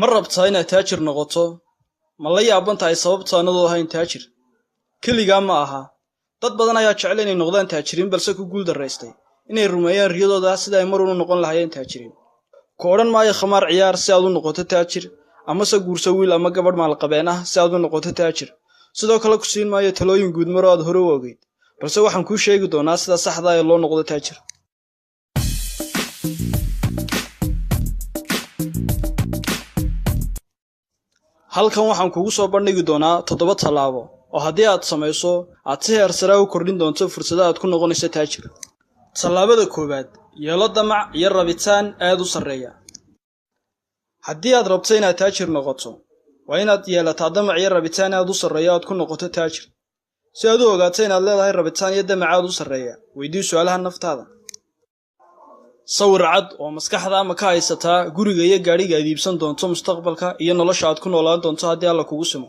ma rabtaa inaad taajir noqoto ma la yaaban tahay sababta aanadoo ahayn taajir keligaa ma aha dad badan ayaa jecel inay noqdaan taajiriin balse ku guul daraystay inay rumeeyaan riyadooda sida ay mar u noqon lahaayeen taajiriin ku odhan maayo khamaar ciyaar si aad u noqoto taajir ama se guurso wiil ama gabadh maalqabeen ah si aad u noqoto taajir sidoo kale ku siin maayo talooyin guud mar oo aad hore u ogeyd balse waxaan kuu sheegi doonaa sida saxda ah ee loo noqdo taajir halkan waxaan kugu soo bandhigi doonaa 7 talaabo oo haddii aad samayso aad si heer sare u kordhin doonto fursadaha aad ku noqonayso taajir talaabada koowaad yeelo damac iyo rabitaan aad u sareeya haddii aad rabto inaad taajir noqoto waa inaad yeelataa damac iyo rabitaan aad u sareeya aad ku noqoto taajir si aad u ogaato inaad leedahay rabitaan iyo damac aad u sareeya weydii su'aalaha naftaada sawir cad oo maskaxda ama ka haysataa guriga iyo gaariga aad iibsan doonto mustaqbalka iyo nolosha aad ku noolaan doonto haddii alla kugu simo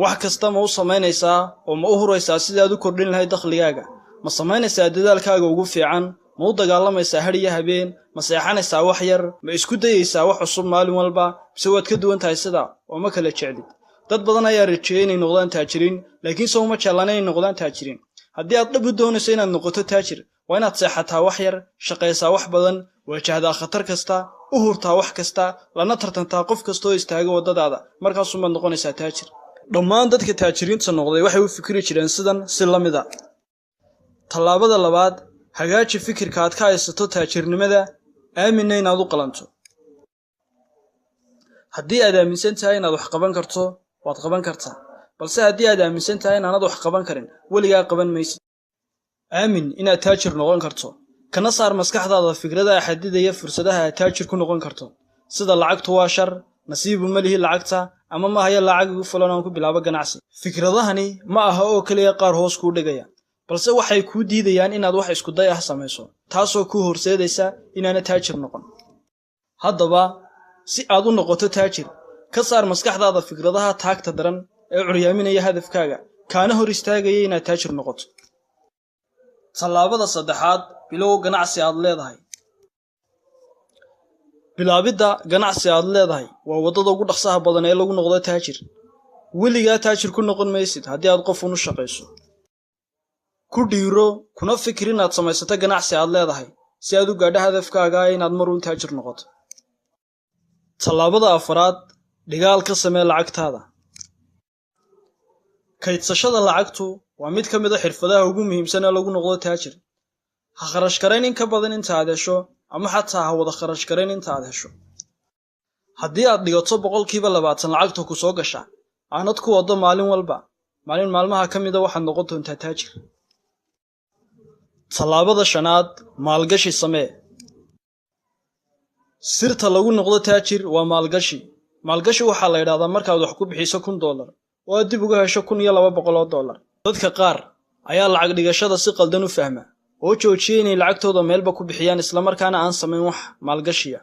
wax kasta ma u samaynaysaa oo ma u huraysaa sidii aad u kordhin lahayd dakhligaaga ma samaynaysaa dadaalkaaga ugu fiican ma u dagaalamaysaa har iyo habeen ma seexanaysaa wax yar ma isku dayaysaa wax cusub maalin walba mise waad ka duwan tahay sidaa oo ma kala jeclid dad badan ayaa rajeeyay inay noqdaan taajiriin laakiin soo ma jeclaan inay noqdaan taajiriin haddii aad dhab u doonayso inaad noqoto taajir waa inaad seexataa wax yar shaqaysaa wax badan wajahdaa khatar kasta u hurtaa wax kasta lana tartantaa qof kastoo istaaga waddadaada markaasumaad noqonaysaa taajir dhammaan dadka taajiriinta noqday waxay u fikiri jireen sidan si la mid a tallaabada labaad hagaaji fikirka aad ka haysato taajirnimada aaminna inaad u qalanto haddii aad aaminsan tahay inaad wax qaban karto waad qaban kartaa balse haddii aad aaminsan tahay inaanad wax qaban karin weligaa qaban maysid aamin inaad taajir noqon karto kana saar maskaxdaada fikradaha xadidaya fursadaha aad taajir ku noqon karto sida lacagtu waa shar nasiibu ma lihi lacagta ama ma hayo lacag igu fulan aan ku bilaabo ganacsi fikradahani ma aha oo kaliya qaar hoos kuu dhigaya balse waxay kuu diidayaan inaad wax isku day ah samayso taasoo kuu horseedaysa inaana taajir noqon haddaba si aad u noqoto taajir ka saar maskaxdaada fikradaha taagta daran ee curyaaminaya hadafkaaga kaana hor istaagaya inaad taajir noqoto tallaabada saddexaad bilow ganacsi aad leedahay bilaabidda ganacsi aad leedahay waa waddada ugu dhaqsaha badan ee lagu noqdo taajir weligaa taajir ku noqon maysid haddii aad qof u shaqayso ku dhiiro kuna fikir inaad samaysato ganacsi aad leedahay si aad u gaadho hadafkaaga inaad mar uun taajir noqoto tallaabada afraad dhigaal ka samee lacagtaada kaydsashada lacagtu waa mid ka mid a xirfadaha ugu muhiimsan ee lagu noqdo taajir ha kharash garayn in ka badan inta aad hesho ama xataa ha wada kharash garayn inta aad hesho haddii aad dhigato 20% lacagta ku soo gasha aanad ku wado maalin walba maalin maalmaha ka mid a waxaad noqon doontaa taajir tallaabada shanaad maalgashi samee sirta lagu noqdo taajir waa maalgashi waxaa la yidhaahdaa markaad wax ku bixiso $1 oo aad dib uga hesho $1,200 dadka qaar ayaa lacag dhigashada si qaldan u fahma oo joojiyay inay lacagtooda meelba ku bixiyaan isla markaana aan samayn wax maalgashiya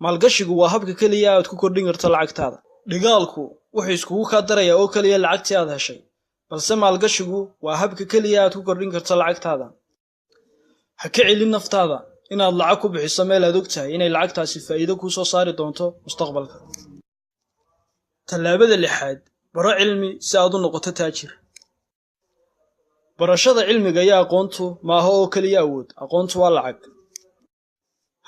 maalgashigu waa habka kaliya aad ku kordhin karto lacagtaada dhigaalku wuxuu iskugu ka darayaa oo kaliya lacagtii aad heshay balse maalgashigu waa habka kaliya aad ku kordhin karto lacagtaada ha ka celin naftaada inaad lacag ku bixiso meel aad ogtahay inay lacagtaasi faa'iido kuu soo saari doonto mustaqbalka tallaabada lixaad baro cilmi si aad u noqoto taajir barashada cilmiga iyo aqoontu ma aha oo kaliya awood aqoontu waa lacag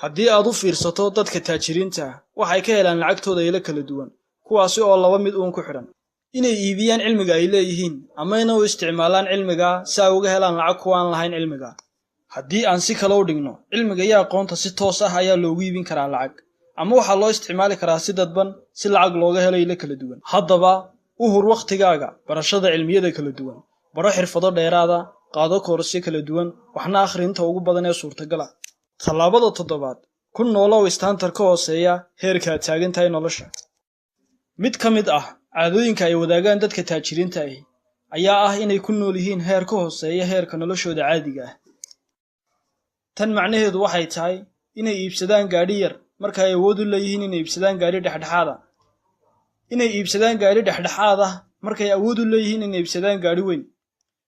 haddii aad u fiirsato dadka taajiriinta waxay ka helaan lacagtooda ilo kala duwan kuwaasi oo laba mid uun ku xidhan inay iibiyaan cilmiga ay leeyihiin ama inay u isticmaalaan cilmiga si ay uga helaan lacag kuwa aan lahayn cilmiga haddii aan si kale u dhigno cilmiga iyo aqoonta si toos ah ayaa loogu iibin karaa lacag ama waxaa loo isticmaali karaa si dadban si lacag looga helo ilo kala duwan haddaba u hur waqtigaaga barashada cilmiyada kala duwan baro xirfado dheeraada qaado koorasyo kala duwan waxna akhrinta ugu badan ee suurtagal ah tallaabada toddobaad ku noolow istaantar ka hooseeya heerka aad taagan tahay nolosha mid ka mid ah caadooyinka ay wadaagaan dadka taajiriinta ahi ayaa ah inay ku nool yihiin heer ka hooseeya heerka noloshooda caadiga ah tan macnaheedu waxay tahay inay iibsadaan gaadhi yar marka ay awood u leeyihiin inay iibsadaan gaadhi dhexdhexaad ah inay iibsadaan gaadhi dhexdhexaad ah markay awood u leeyihiin inay iibsadaan gaadhi weyn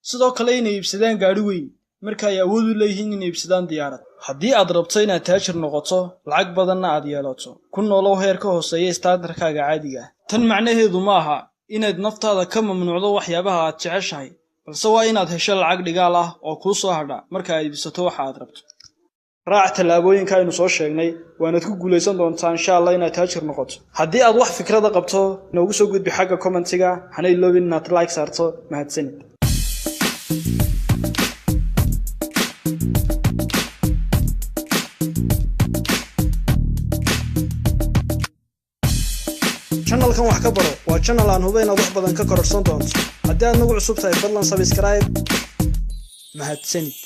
sidoo kale inay iibsadaan gaadhi weyn marka ay awood u leeyihiin inay iibsadaan diyaarad. haddii aad rabto inaad taajir noqoto lacag badanna aad yeelato ku noolow heer ka hooseeya standardkaaga caadiga ah. tan macnaheedu ma aha inaad naftaada ka mamnuucdo waxyaabaha aad jeceshahay, balse waa inaad hesho lacag dhigaal ah oo kuu soo hadha marka aad iibsato waxa aad rabto. raac tallaabooyinka aynu soo sheegnay waanaad ku guulaysan doontaa insha Allah inaad taajir noqoto. haddii aad wax fikrada qabto noogu soo gudbi xagga commentiga, hana iloobin inaad like saarto. mahadsanid. channelkan wax ka baro waa channel aan hubo inaad wax badan ka kororsan doonto. haddii aad nagu cusub tahay fadlan subscribe. mahadsanid.